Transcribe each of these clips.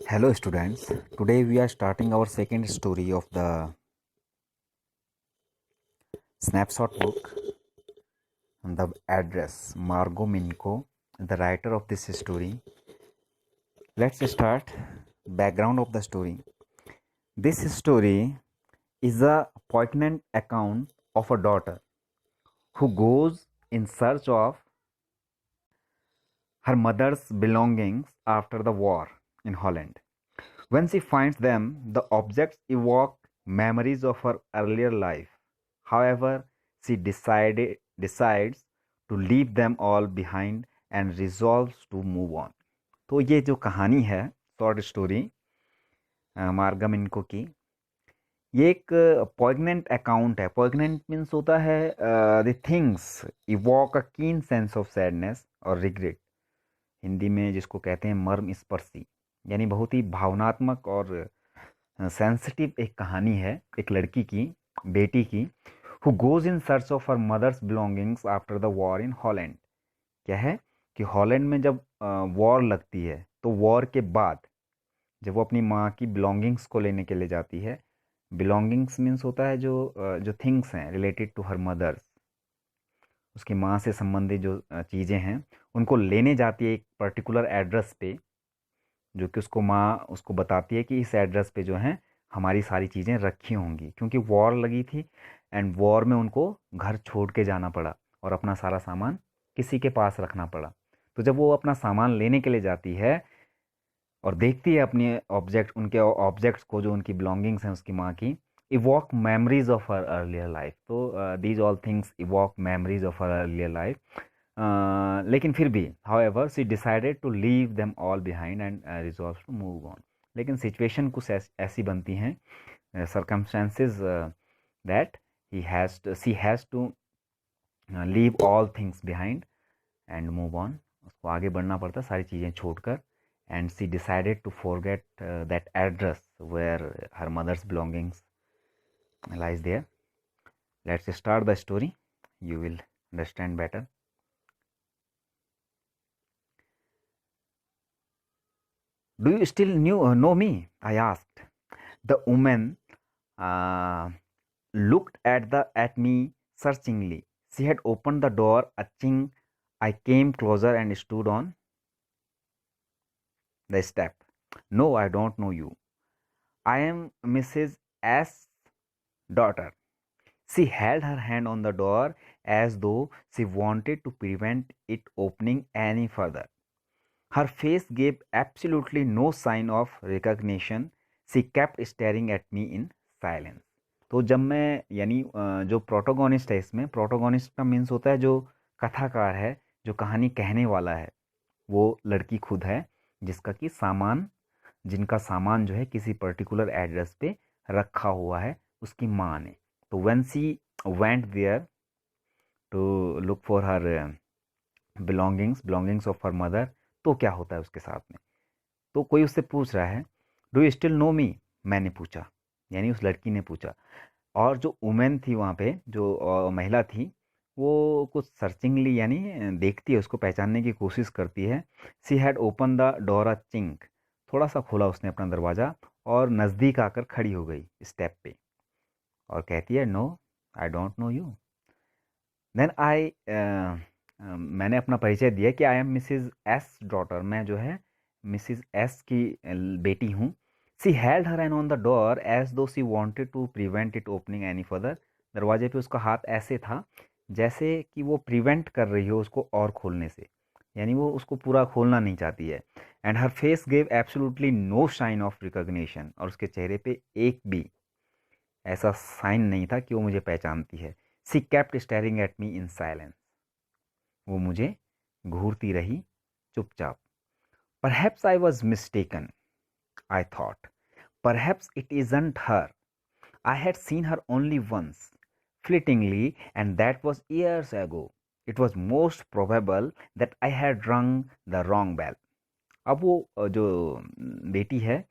Hello students, today we are starting our second story of the snapshot book. The address Margot Minko, the writer of this story. Let's start background of the story. This story is a poignant account of a daughter who goes in search of her mother's belongings after the war in Holland. When she finds them, the objects evoke memories of her earlier life. However, she decides to leave them all behind and resolves to move on. तो ये जो कहानी है short story Margam इनको की, ये एक poignant account है. पॉइग्नेंट मीन्स होता है the things evoke a keen sense of sadness और रिग्रेट. हिंदी में जिसको कहते हैं मर्म स्पर्शी, यानी बहुत ही भावनात्मक और सेंसिटिव एक कहानी है एक लड़की की, बेटी की, who goes in search of her mother's belongings after the war in Holland. क्या है कि हॉलैंड में जब वॉर लगती है तो वॉर के बाद जब वो अपनी माँ की बिलोंगिंग्स को लेने के लिए जाती है. बिलोंगिंग्स मीन्स होता है जो थिंग्स हैं रिलेटेड टू हर मदर्स, उसकी माँ से संबंधित जो चीज़ें हैं उनको लेने जाती है एक पर्टिकुलर एड्रेस पे, जो कि उसको माँ उसको बताती है कि इस एड्रेस पे जो है हमारी सारी चीज़ें रखी होंगी, क्योंकि वॉर लगी थी एंड वॉर में उनको घर छोड़ के जाना पड़ा और अपना सारा सामान किसी के पास रखना पड़ा. तो जब वो अपना सामान लेने के लिए जाती है और देखती है अपने ऑब्जेक्ट उनके ऑब्जेक्ट्स को, जो उनकी बिलोंगिंग्स हैं उसकी माँ की, evoke memories of her earlier life. तो these all things evoke memories of her earlier life. लेकिन फिर भी however she decided to leave them all behind and resolve to move on. लेकिन सिचुएशन कुछ ऐसी बनती हैं, circumstances that she has to leave all things behind and move on. उसको आगे बढ़ना पड़ता है सारी चीज़ें छोड़कर. And she decided to forget that address where her mother's belongings lies there. Let's start the story. You will understand better. Do you still know me? I asked. The woman uh, looked at me searchingly. She had opened the door a chink. I came closer and stood on the step. No, I don't know you. I am Mrs. S. daughter. She held her hand on the door as though she wanted to prevent it opening any further. Her face gave absolutely no sign of recognition. She kept staring at me in silence. तो जब मैं यानी जो protagonist है, इसमें protagonist का means होता है जो कथाकार है, जो कहानी कहने वाला है, वो लड़की खुद है जिसका कि सामान जिनका सामान जो है किसी पर्टिकुलर एड्रेस पे रखा हुआ है उसकी माँ ने. तो when she went there to look for her belongings of her mother, तो क्या होता है उसके साथ में. तो कोई उससे पूछ रहा है, डू यू स्टिल नो मी. मैंने पूछा, यानी उस लड़की ने पूछा. और जो वुमेन थी वहाँ पे, जो महिला थी, वो कुछ सर्चिंगली यानी देखती है, उसको पहचानने की कोशिश करती है. She had open the door a chink. थोड़ा सा खोला उसने अपना दरवाज़ा और नज़दीक आकर खड़ी हो गई स्टेप पे और कहती है, no I don't know you. Then मैंने अपना परिचय दिया कि I am Mrs S daughter. मैं जो है मिसिज एस की बेटी हूँ. She held her hand on the door as though she wanted to prevent it opening any further. दरवाजे पे उसका हाथ ऐसे था जैसे कि वो प्रिवेंट कर रही हो उसको और खोलने से, यानी वो उसको पूरा खोलना नहीं चाहती है. And her face gave absolutely no sign of recognition. और उसके चेहरे पे एक भी ऐसा साइन नहीं था कि वो मुझे पहचानती है. She kept staring at me in silence. वो मुझे घूरती रही चुपचाप. Perhaps I was mistaken, I thought. Perhaps it isn't her. I had seen her only once, fleetingly, and that was years ago. It was most probable that I had rung the wrong bell. अब वो जो बेटी है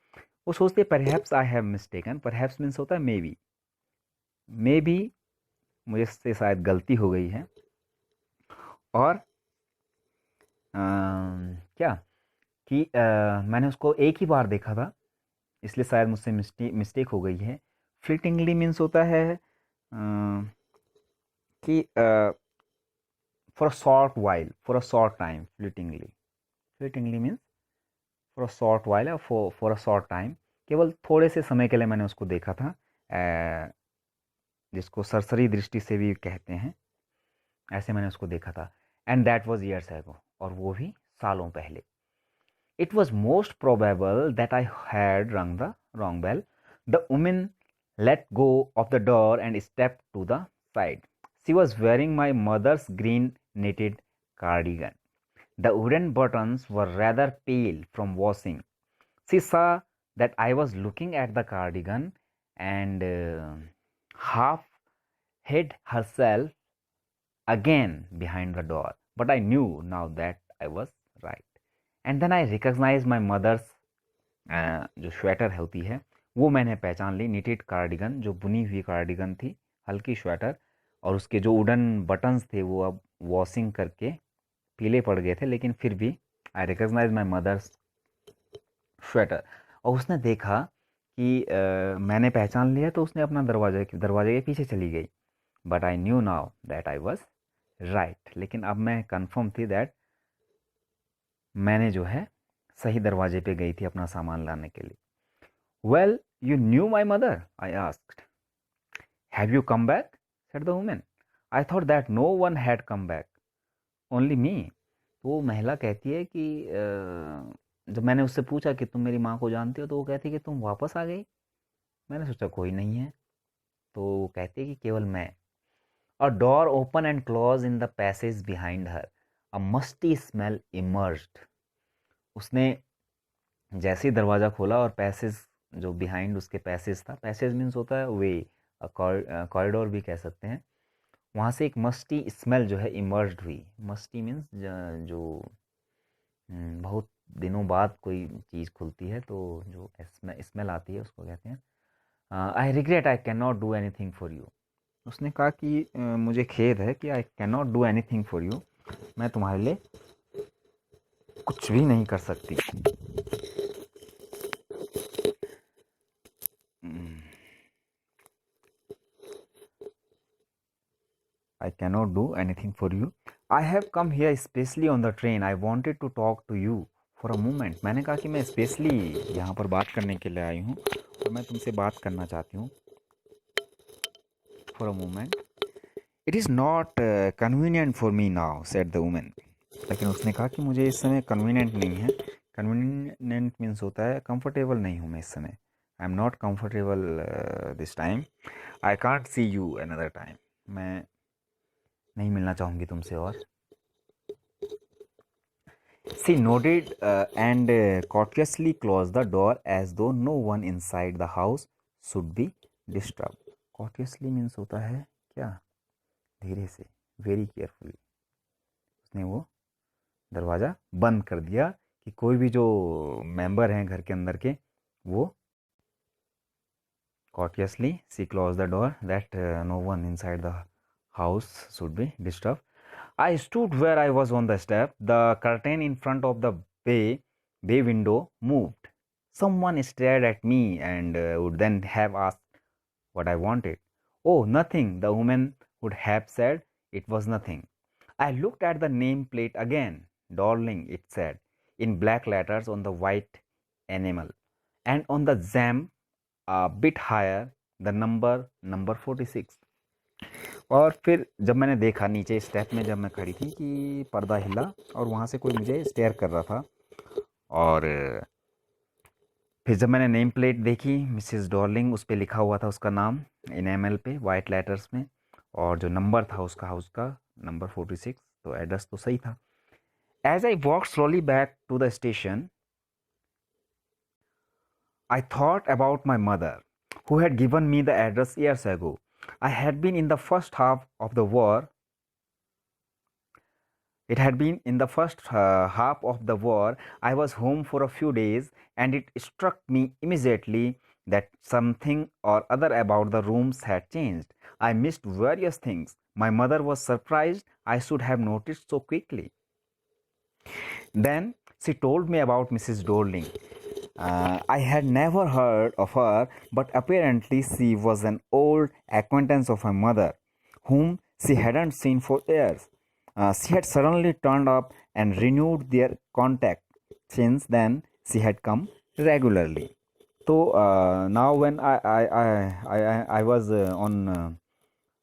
वो सोचती है perhaps I have mistaken. Perhaps means होता है मे बी मुझे से शायद गलती हो गई है. और क्या कि मैंने उसको एक ही बार देखा था, इसलिए शायद मुझसे मिस्टेक हो गई है। फ्लिटिंगली मीन्स होता है कि for a short while, for a short time. Fleetingly means for a short while या फॉर अ शॉर्ट टाइम, केवल थोड़े से समय के लिए मैंने उसको देखा था, जिसको सरसरी दृष्टि से भी कहते हैं, ऐसे मैंने उसको देखा था। And that was years ago, और वो भी सालों पहले। It was most probable that I had rung the wrong bell. The woman let go of the door and stepped to the side. She was wearing my mother's green knitted cardigan. The wooden buttons were rather pale from washing. She saw that I was looking at the cardigan and half hid herself again behind the door. But I knew now that I was right. And then I recognized my mother's जो sweater होती है वो मैंने पहचान ली, knitted cardigan, जो बुनी हुई cardigan थी, हल्की स्वेटर, और उसके जो वुडन बटन्स थे वो अब वॉशिंग करके पीले पड़ गए थे, लेकिन फिर भी I recognise my mother's sweater. और उसने देखा कि मैंने पहचान लिया, तो उसने अपना दरवाजे के पीछे चली गई। But I knew now that I was right, लेकिन अब मैं कन्फर्म थी दैट मैंने जो है सही दरवाजे पे गई थी अपना सामान लाने के लिए। Well, you knew my mother, I asked. Have you come back? Said the woman. I thought that no one had come back, only me. तो वो महिला कहती है कि जब मैंने उससे पूछा कि तुम मेरी माँ को जानते हो, तो वो कहती है कि तुम वापस आ गई। मैंने सोचा कोई नहीं है, तो वो कहती है कि केवल मैं। अ door open and close in the passage behind her, a musty smell emerged. उसने जैसे ही दरवाज़ा खोला और पैसेज जो बिहाइंड उसके पैसेज था, पैसेज मीन्स होता है वे, कॉरिडोर भी कह सकते हैं, वहाँ से एक मस्टी स्मेल जो है इमर्ज्ड हुई। मस्टी मीन्स जो बहुत दिनों बाद कोई चीज़ खुलती है तो जो स्मेल आती है उसको कहते हैं। I regret I can not do any thing for you. उसने कहा कि मुझे खेद है कि I can not do any thing for you, मैं तुम्हारे लिए कुछ भी नहीं कर सकती। I cannot do anything for you. I have come here especially on the train. I wanted to talk to you for a moment. मैंने कहा कि मैं स्पेशली यहाँ पर बात करने के लिए आई हूँ और मैं तुमसे बात करना चाहती हूँ for a moment. It is not convenient for me now, said the woman. लेकिन उसने कहा कि मुझे इस समय convenient नहीं है. Convenient means होता है comfortable नहीं हूँ मैं इस समय. I am not comfortable this time. I can't see you another time. मैं नहीं मिलना चाहूँगी तुमसे और। She nodded and courteously closed the door as though no one inside the house should be disturbed. Courteously means होता है क्या, धीरे से, very carefully। उसने वो दरवाज़ा बंद कर दिया कि कोई भी जो मेंबर हैं घर के अंदर के वो courteously she closed the door that no one inside the house should be disturbed. I stood where I was on the step. The curtain in front of the bay window moved. Someone stared at me and would then have asked what I wanted. Oh, nothing, the woman would have said. It was nothing. I looked at the nameplate again. Darling, it said, in black letters on the white enamel. And on the jam, a bit higher, the number 46. और फिर जब मैंने देखा नीचे step में, जब मैं खड़ी थी, कि पर्दा हिला और वहाँ से कोई मुझे स्टेयर कर रहा था, और फिर जब मैंने नेम प्लेट देखी मिसेस डॉर्लिंग, उस पर लिखा हुआ था उसका नाम इनेमल पे वाइट लेटर्स में, और जो नंबर था उसका हाउस का नंबर 46, तो एड्रेस तो सही था। As I walk slowly back to the station I thought about my mother who had given me the address years ago. I had been in the first half of the war. It had been in the first half of the war. I was home for a few days, and it struck me immediately that something or other about the rooms had changed. I missed various things. My mother was surprised I should have noticed so quickly. Then She told me about Mrs. Dorling. I had never heard of her, but apparently she was an old acquaintance of my mother, whom she hadn't seen for years. She had suddenly turned up and renewed their contact. Since then, she had come regularly. So now, when I was on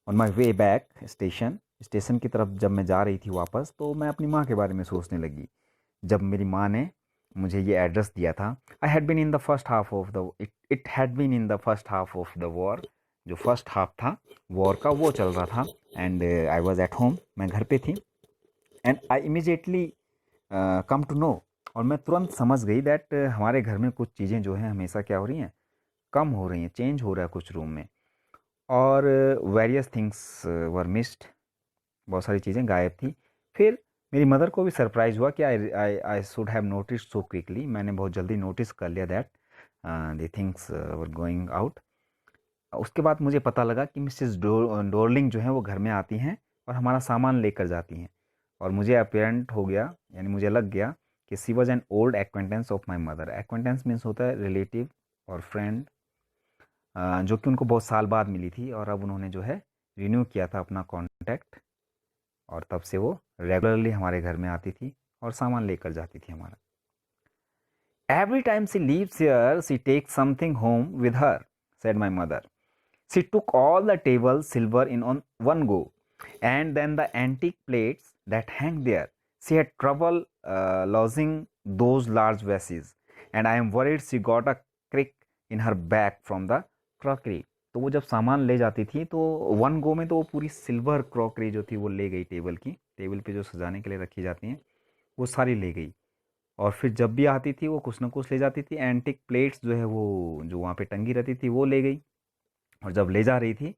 my way back station की तरफ जब मैं जा रही थी वापस, तो मैं अपनी माँ के बारे में सोचने लगी। जब मेरी माँ ने मुझे ये एड्रेस दिया था, I had been in the first half of the it had been in the first half of the war. जो फर्स्ट हाफ था वॉर का, वो चल रहा था। And I was at home, मैं घर पे थी। And I immediately come to know, और मैं तुरंत समझ गई दैट हमारे घर में कुछ चीज़ें जो हैं हमेशा क्या हो रही हैं, कम हो रही हैं, चेंज हो रहा है कुछ रूम में। और वेरियस थिंग्स वर मिस्ड, बहुत सारी चीज़ें गायब थी। फिर मेरी मदर को भी सरप्राइज़ हुआ कि I should have notice so quickly, मैंने बहुत जल्दी नोटिस कर लिया that the things were going out. उसके बाद मुझे पता लगा कि मिसेस डोरलिंग जो है वो घर में आती हैं और हमारा सामान लेकर जाती हैं। और मुझे अपेरेंट हो गया, यानी मुझे लग गया कि she was an old acquaintance of my mother. Acquaintance means होता है रिलेटिव और फ्रेंड, जो कि उनको बहुत साल बाद मिली थी, और अब उन्होंने जो है रिन्यू किया था अपना कॉन्टैक्ट, और तब से वो रेगुलरली हमारे घर में आती थी और सामान लेकर जाती थी हमारा। Every time she leaves here she takes something home with her, said my mother. She took all the table silver in on one go, and then the antique plates that hang there. She had trouble losing those large vases, and I am worried she got a crick in her back from the crockery. तो वो जब सामान ले जाती थी तो one go में तो वो पूरी सिल्वर क्रॉकरी जो थी वो ले गई, टेबल की, टेबल पे जो सजाने के लिए रखी जाती हैं वो सारी ले गई। और फिर जब भी आती थी वो कुछ ना कुछ ले जाती थी। एंटिक प्लेट्स जो है वो जो वहाँ पे टंगी रहती थी वो ले गई। और जब ले जा रही थी,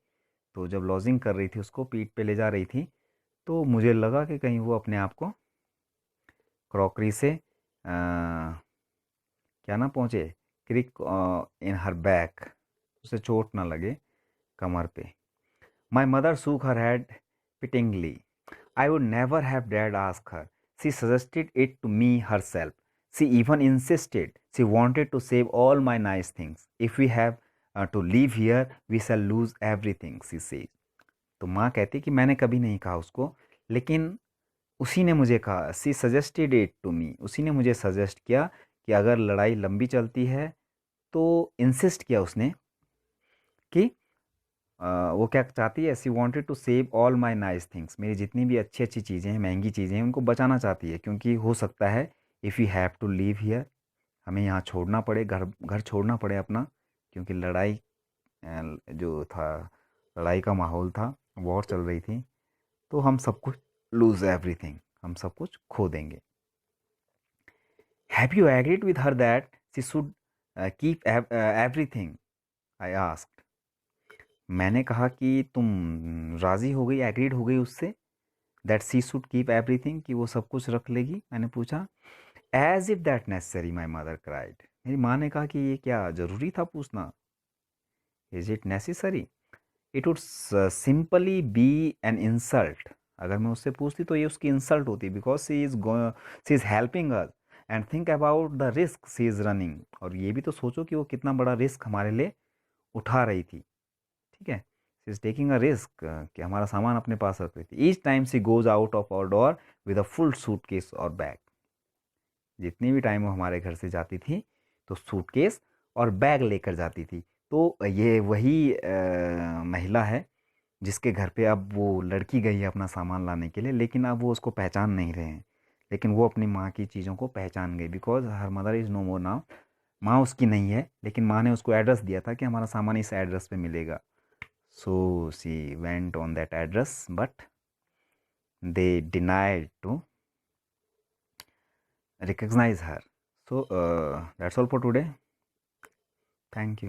तो जब लॉजिंग कर रही थी उसको पीठ पे ले जा रही थी, तो मुझे लगा कि कहीं वो अपने आप को क्रॉकरी से क्या ना पहुँचे, क्रिक इन हर बैक, उसे चोट ना लगे कमर पे। My mother shook her head pityingly. I would never have dared ask her. She suggested it to me herself. She even insisted. She wanted to save all my nice things. If we have to leave here we shall lose everything, she says. तो माँ कहती कि मैंने कभी नहीं कहा उसको, लेकिन उसी ने मुझे कहा, सी सजेस्टेड इट टू मी, उसी ने मुझे सजेस्ट किया कि अगर लड़ाई लंबी चलती है, तो इंसिस्ट किया उसने कि वो क्या चाहती है, she wanted to save all my nice things, मेरी जितनी भी अच्छी अच्छी चीज़ें हैं, महंगी चीज़ें हैं, उनको बचाना चाहती है, क्योंकि हो सकता है if you have to leave here, हमें यहाँ छोड़ना पड़े, घर घर छोड़ना पड़े अपना, क्योंकि लड़ाई जो था, लड़ाई का माहौल था, वॉर चल रही थी, तो हम सब कुछ लूज एवरीथिंग, हम सब कुछ खो देंगे. Have you agreed with her that she should keep everything, I asked. मैंने कहा कि तुम राज़ी हो गई, एग्रीड हो गई उससे, that she should keep everything, कि वो सब कुछ रख लेगी. मैंने पूछा. As if that necessary, my mother cried. मेरी माँ ने कहा कि ये क्या ज़रूरी था पूछना, is it necessary. It would simply be an insult. अगर मैं उससे पूछती तो ये उसकी इंसल्ट होती, because she is helping us, and think about the risk she is running. और ये भी तो सोचो कि वो कितना बड़ा रिस्क हमारे लिए उठा रही थी. ठीक है, she is taking a risk कि हमारा सामान अपने पास रख रही थी. Each time she goes out of our door with a full suitcase और बैग. जितनी भी टाइम वो हमारे घर से जाती थी तो सूटकेस और बैग लेकर जाती थी. तो ये वही महिला है जिसके घर पे अब वो लड़की गई है अपना सामान लाने के लिए, लेकिन अब वो उसको पहचान नहीं रहे हैं. लेकिन वो अपनी माँ की चीज़ों को पहचान गई, because her mother is no more now. माँ उसकी नहीं है, लेकिन माँ ने उसको एड्रेस दिया था कि हमारा सामान इस एड्रेस पे मिलेगा. So she went on that address, but they denied to recognize her. So that's all for today. Thank you.